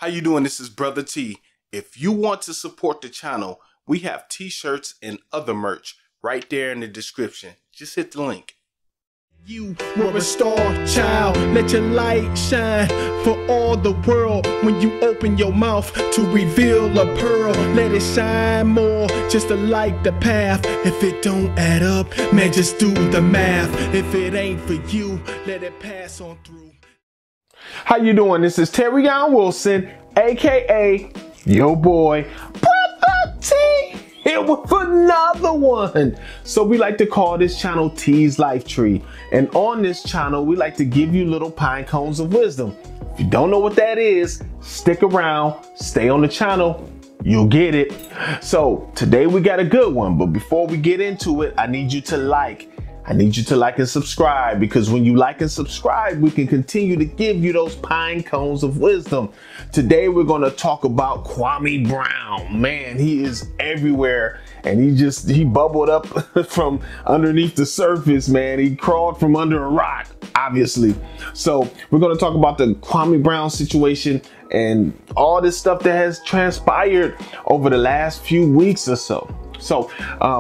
How you doing? This is Brotha T. If you want to support the channel, we have t-shirts and other merch right there in the description. Just hit the link. You were a star child, let your light shine for all the world. When you open your mouth to reveal a pearl, let it shine more, just to light the path. If it don't add up, man, just do the math. If it ain't for you, let it pass on through. How you doing? This is Terrion Wilson, aka your boy Brotha T, here with another one. So we like to call this channel T's Life Tree, and on this channel we like to give you little pine cones of wisdom. If you don't know what that is, stick around, stay on the channel, you'll get it. So today we got a good one, but before we get into it, I need you to like and subscribe, because when you like and subscribe, we can continue to give you those pine cones of wisdom. Today, we're going to talk about Kwame Brown. Man, he is everywhere, and he bubbled up from underneath the surface, man. He crawled from under a rock, obviously. So we're going to talk about the Kwame Brown situation and all this stuff that has transpired over the last few weeks or so. So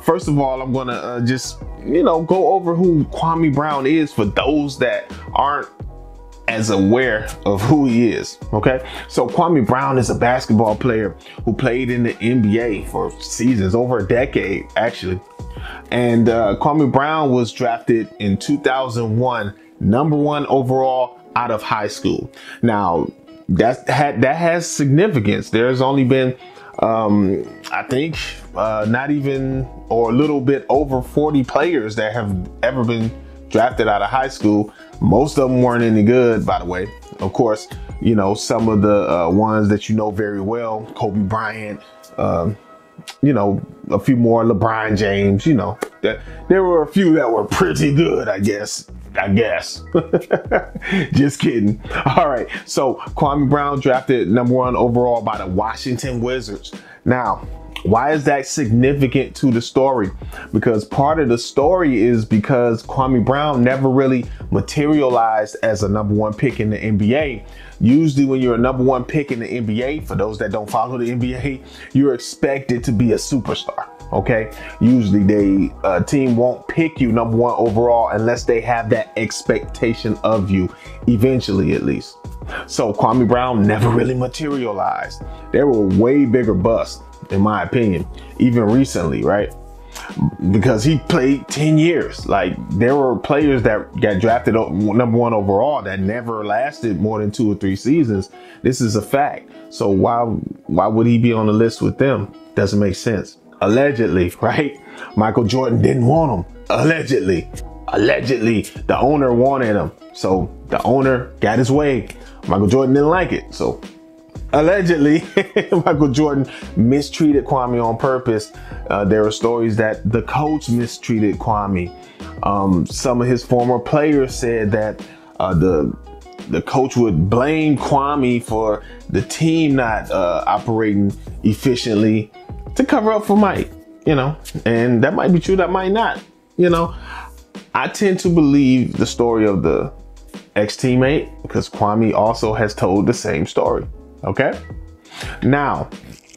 first of all, I'm going to just go over who Kwame Brown is for those that aren't as aware of who he is. Okay, so Kwame Brown is a basketball player who played in the NBA for seasons, over a decade actually. And Kwame Brown was drafted in 2001, #1 overall out of high school. Now that has significance. There's only been I think not even, or a little bit over 40 players that have ever been drafted out of high school. Most of them weren't any good, by the way. Of course, some of the ones that very well, Kobe Bryant, a few more, LeBron James, there were a few that were pretty good, I guess. Just kidding. All right, so Kwame Brown drafted #1 overall by the Washington Wizards. Now, why is that significant to the story? Because part of the story is because Kwame Brown never really materialized as a #1 pick in the NBA. Usually when you're a #1 pick in the NBA, for those that don't follow the NBA, you're expected to be a superstar. Okay, usually a team won't pick you #1 overall unless they have that expectation of you, eventually at least. So Kwame Brown never really materialized. There were way bigger busts, in my opinion, even recently, right? Because he played 10 years. Like, there were players that got drafted #1 overall that never lasted more than 2 or 3 seasons. This is a fact. So why would he be on the list with them? Doesn't make sense. Allegedly, right? Michael Jordan didn't want him. Allegedly, the owner wanted him. So the owner got his way. Michael Jordan didn't like it. So allegedly, Michael Jordan mistreated Kwame on purpose. There are stories that the coach mistreated Kwame. Some of his former players said that the coach would blame Kwame for the team not operating efficiently to cover up for Mike, and that might be true, that might not. I tend to believe the story of the ex-teammate, because Kwame also has told the same story. Okay, now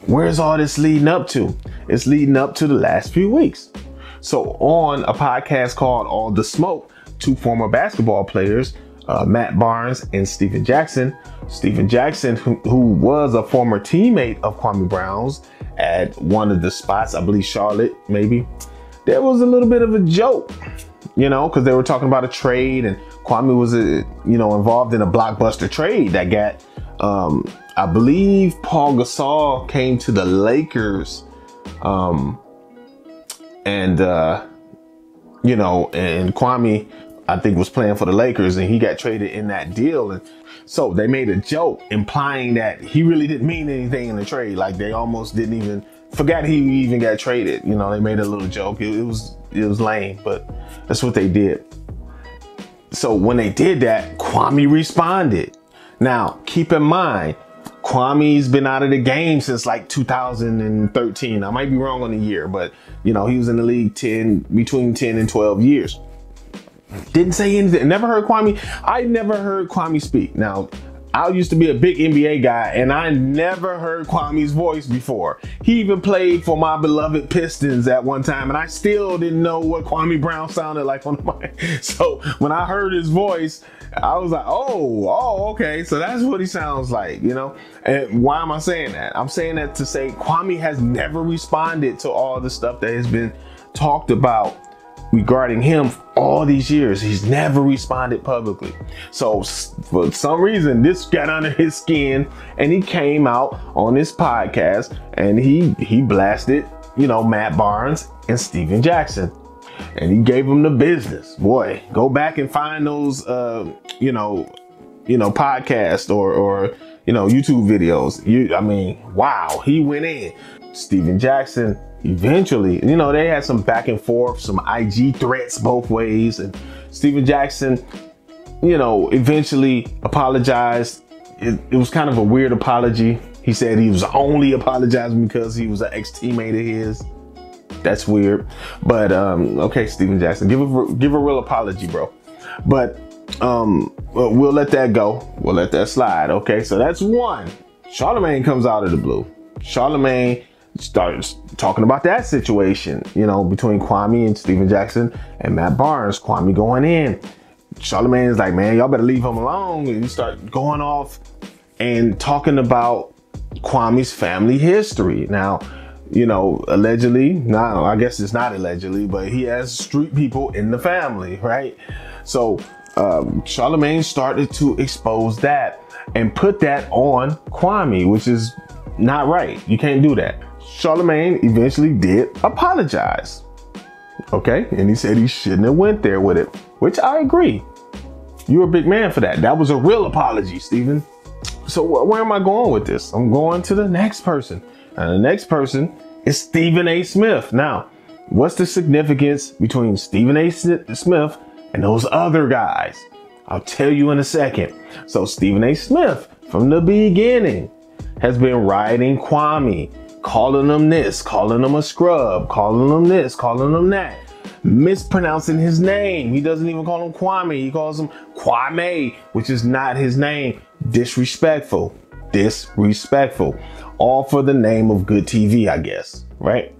where's all this leading up to? It's leading up to the last few weeks. So on a podcast called All the Smoke, 2 former basketball players, Matt Barnes and Stephen Jackson, who was a former teammate of Kwame Brown's at one of the spots, I believe Charlotte, maybe, there was a little bit of a joke, because they were talking about a trade, and Kwame was involved in a blockbuster trade that got I believe Paul Gasol came to the Lakers, and Kwame, I think, was playing for the Lakers, and he got traded in that deal. And so they made a joke implying that he really didn't mean anything in the trade. Like, they almost didn't even forgot he even got traded. They made a little joke. It was lame, but that's what they did. So when they did that, Kwame responded. Now, keep in mind, Kwame's been out of the game since like 2013. I might be wrong on the year, but he was in the league between 10 and 12 years. Didn't say anything. Never heard Kwame. I never heard Kwame speak. Now, I used to be a big NBA guy, and I never heard Kwame's voice before. He even played for my beloved Pistons at one time, and I still didn't know what Kwame Brown sounded like on my. So when I heard his voice, I was like, oh, okay. So that's what he sounds like, you know? And why am I saying that? I'm saying that to say Kwame has never responded to all the stuff that has been talked about regarding him all these years. He's never responded publicly. So for some reason, this got under his skin, and he came out on this podcast and he blasted, you know, Matt Barnes and Steven Jackson. And he gave him the business. Boy, go back and find those, you know, podcasts or you know, YouTube videos. I mean, wow, he went in. Steven Jackson eventually, you know, they had some back and forth, some IG threats both ways, and Steven Jackson, you know, eventually apologized. It was kind of a weird apology. He said he was only apologizing because he was an ex-teammate of his. That's weird, but okay, Steven Jackson, give a real apology, bro. But we'll let that go. We'll let that slide. Okay, so that's one. Charlemagne comes out of the blue. Charlemagne starts talking about that situation, you know, between Kwame and Steven Jackson and Matt Barnes. Kwame going in. Charlemagne is like, man, y'all better leave him alone. And you start going off and talking about Kwame's family history. Now, you know, allegedly, no, I guess it's not allegedly, but he has street people in the family, right? So Charlemagne started to expose that and put that on Kwame, which is not right. You can't do that. Charlemagne eventually did apologize. Okay, and he said he shouldn't have went there with it, which I agree. You're a big man for that. That was a real apology, Steven. So where am I going with this? I'm going to the next person. And the next person is Stephen A. Smith. Now, what's the significance between Stephen A. Smith and those other guys? I'll tell you in a second. So Stephen A. Smith, from the beginning, has been riding Kwame, calling him this, calling him a scrub, calling him this, calling him that, mispronouncing his name. He doesn't even call him Kwame. He calls him Kwame, which is not his name. Disrespectful. All for the name of good TV, I guess, right?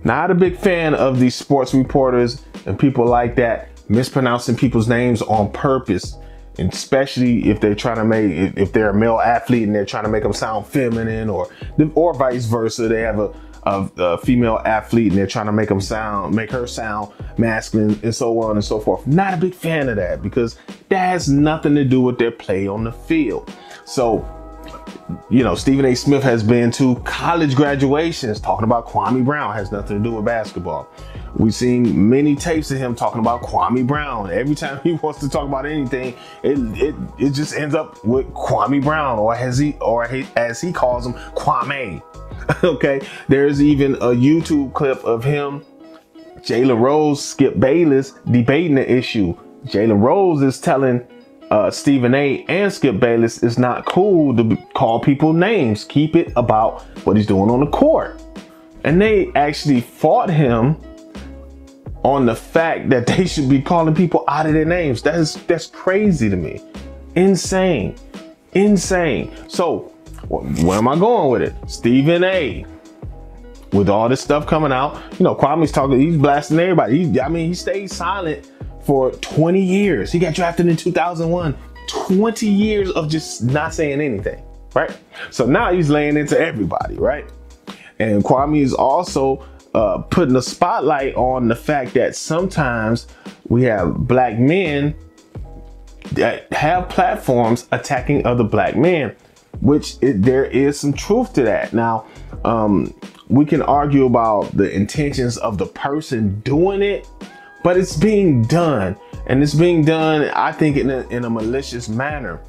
Not a big fan of these sports reporters and people like that mispronouncing people's names on purpose, and especially if they're trying to if they're a male athlete and they're trying to make them sound feminine, or vice versa. They have a female athlete and they're trying to make her sound masculine, and so on and so forth. Not a big fan of that, because that has nothing to do with their play on the field. So, you know, Stephen A. Smith has been to college graduations talking about Kwame Brown. Has nothing to do with basketball. We've seen many tapes of him talking about Kwame Brown. Every time he wants to talk about anything, it just ends up with Kwame Brown, or as he calls him, Kwame. Okay, there's even a YouTube clip of him, Jalen Rose, Skip Bayless debating the issue. Jalen Rose is telling Stephen A. and Skip Bayless it's not cool to call people names. Keep it about what he's doing on the court. And they actually fought him on the fact that they should be calling people out of their names. That's crazy to me. Insane. So where am I going with it? Stephen A., with all this stuff coming out, you know, Kwame's talking, he's blasting everybody. He stayed silent for 20 years. He got drafted in 2001. 20 years of just not saying anything, right? So now he's laying into everybody, right? And Kwame is also putting a spotlight on the fact that sometimes we have black men that have platforms attacking other black men, which there is some truth to that. Now, we can argue about the intentions of the person doing it, but it's being done, and it's being done, I think, in a malicious manner.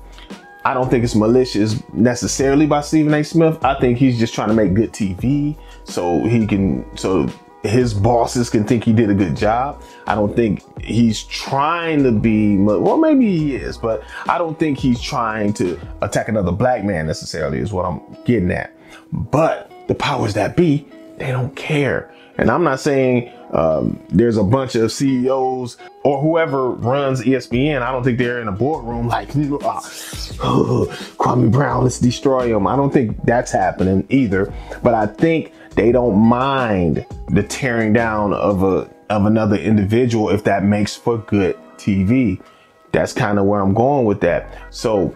I don't think it's malicious necessarily by Stephen A. Smith. I think he's just trying to make good TV so his bosses can think he did a good job. I don't think he's trying to be, well, maybe he is, but I don't think he's trying to attack another black man necessarily, is what I'm getting at. But the powers that be, they don't care. And I'm not saying there's a bunch of CEOs or whoever runs ESPN. I don't think they're in a boardroom like, Kwame Brown, let's destroy him. I don't think that's happening either. But I think they don't mind the tearing down of another individual if that makes for good TV. That's kind of where I'm going with that. So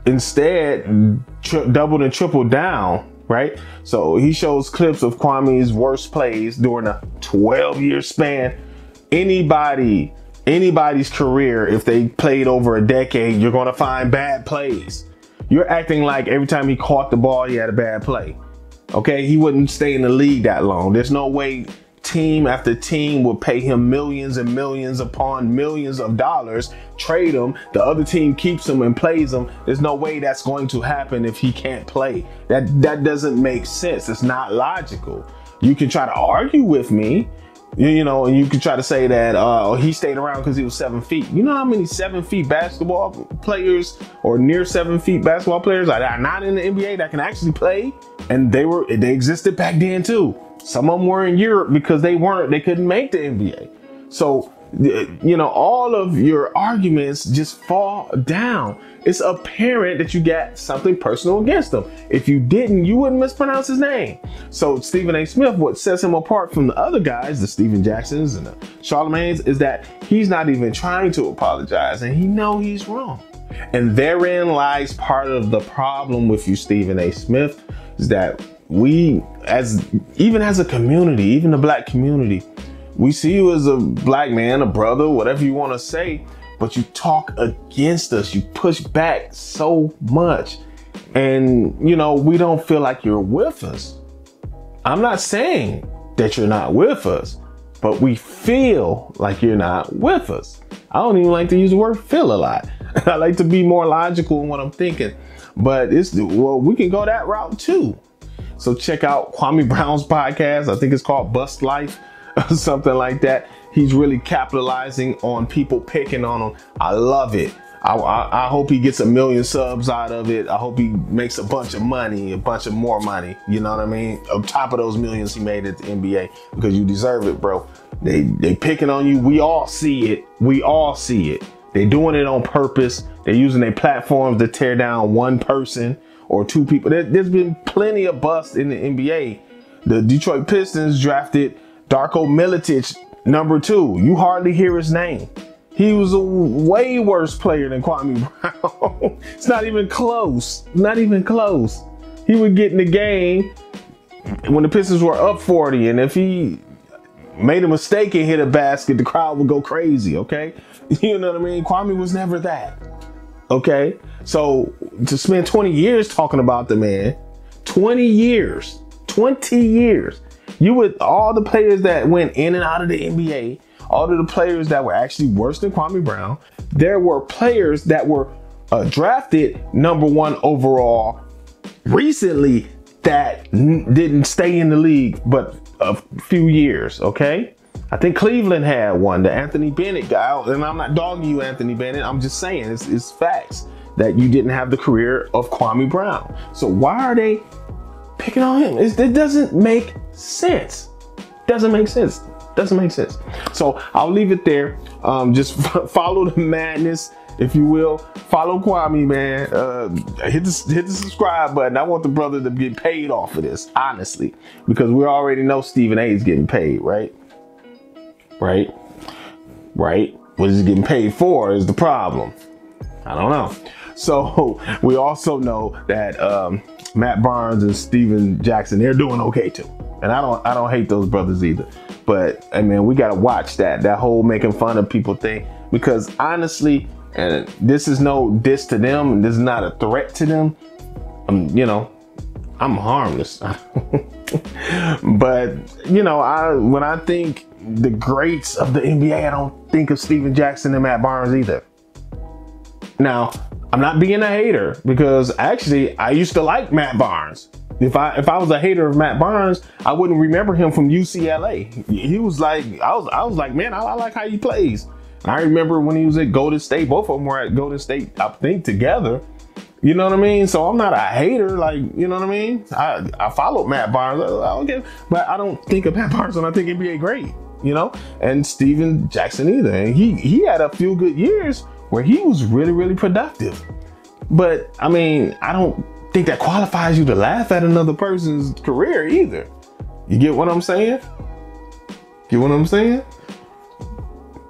instead, doubled and tripled down. Right? So he shows clips of Kwame's worst plays during a 12-year span. Anybody's career, if they played over a decade, you're going to find bad plays. You're acting like every time he caught the ball, he had a bad play. Okay? He wouldn't stay in the league that long. There's no way team after team will pay him millions and millions upon millions of dollars, trade him, the other team keeps him and plays him. There's no way that's going to happen if he can't play. That doesn't make sense. It's not logical. You can try to argue with me, you know, and you can try to say that he stayed around because he was 7 feet. You know how many 7 feet basketball players or near 7 feet basketball players are not in the NBA that can actually play? And they existed back then too. Some of them were in Europe because they couldn't make the NBA. So, you know, all of your arguments just fall down. It's apparent that you got something personal against him. If you didn't, you wouldn't mispronounce his name. So Stephen A. Smith, what sets him apart from the other guys, the Stephen Jacksons and the Charlemagne's, is that he's not even trying to apologize and he knows he's wrong. And therein lies part of the problem with you, Stephen A. Smith, is that we, even as a community, even the black community, we see you as a black man, a brother, whatever you want to say, but you talk against us. You push back so much. And, you know, we don't feel like you're with us. I'm not saying that you're not with us, but we feel like you're not with us. I don't even like to use the word feel a lot. I like to be more logical in what I'm thinking. But we can go that route too. So check out Kwame Brown's podcast. I think it's called Bust Life or something like that. He's really capitalizing on people picking on him. I love it. I hope he gets 1 million subs out of it. I hope he makes a bunch of money, a bunch of more money. You know what I mean? On top of those millions he made at the NBA, because you deserve it, bro. They picking on you. We all see it. We all see it. They're doing it on purpose. They're using their platforms to tear down one person or two people. There's been plenty of busts in the NBA. The Detroit Pistons drafted Darko Milicic #2. You hardly hear his name. He was a way worse player than Kwame Brown. It's not even close. Not even close. He would get in the game when the Pistons were up 40, and if he made a mistake and hit a basket, the crowd would go crazy, okay? You know what I mean? Kwame was never that, okay? So to spend 20 years talking about the man, 20 years, you would, all the players that went in and out of the NBA, all of the players that were actually worse than Kwame Brown, there were players that were drafted #1 overall recently that didn't stay in the league but a few years, okay? I think Cleveland had one, the Anthony Bennett guy, and I'm not dogging you, Anthony Bennett. I'm just saying it's facts that you didn't have the career of Kwame Brown. So why are they picking on him? It doesn't make sense. Doesn't make sense. So I'll leave it there. Just follow the madness, if you will. Follow Kwame, man. Hit the subscribe button. I want the brother to get paid off of this, honestly, because we already know Stephen A is getting paid, right? What is he getting paid for is the problem. I don't know. So we also know that Matt Barnes and Steven Jackson, they're doing okay too. And I don't hate those brothers either. But I mean, we gotta watch that whole making fun of people thing, because honestly, and this is no diss to them, and this is not a threat to them. You know, I'm harmless. But you know, when I think the greats of the NBA, I don't think of Steven Jackson and Matt Barnes either. Now, I'm not being a hater, because actually I used to like Matt Barnes. If I was a hater of Matt Barnes, I wouldn't remember him from UCLA. He was like, I was like, man, I like how he plays. And I remember when he was at Golden State, both of them were at Golden State, I think, together. You know what I mean? So I'm not a hater, like, you know what I mean? I followed Matt Barnes. I don't get, but I don't think of Matt Barnes when I think NBA great, you know? And Steven Jackson either. And he had a few good years where he was really, really productive. But I mean, I don't think that qualifies you to laugh at another person's career either. You get what I'm saying? Get what I'm saying?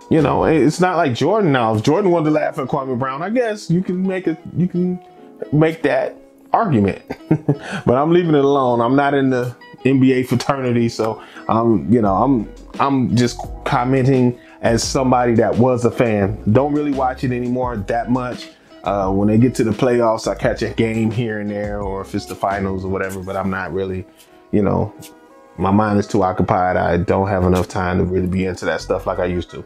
You know, it's not like Jordan now. If Jordan wanted to laugh at Kwame Brown, I guess you can make that argument. But I'm leaving it alone. I'm not in the NBA fraternity, so I'm just commenting as somebody that was a fan. Don't really watch it anymore that much. When they get to the playoffs, I catch a game here and there, or if it's the finals or whatever, but I'm not really, you know, my mind is too occupied. I don't have enough time to really be into that stuff like I used to.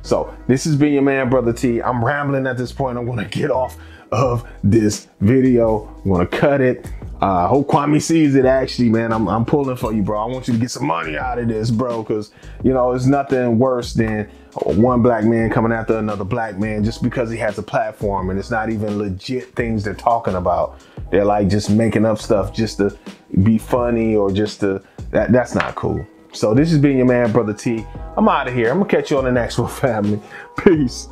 So this has been your man, Brotha T. I'm rambling at this point. I'm going to get off of this video. I'm going to cut it. I hope Kwame sees it. Actually, man, I'm pulling for you, bro. I want you to get some money out of this, bro, because, you know, it's nothing worse than one black man coming after another black man just because he has a platform, and it's not even legit things they're talking about. They're like just making up stuff just to be funny, or just to, that's not cool. So this has been your man, Brotha T. I'm out of here. I'm gonna catch you on the next one, family. Peace.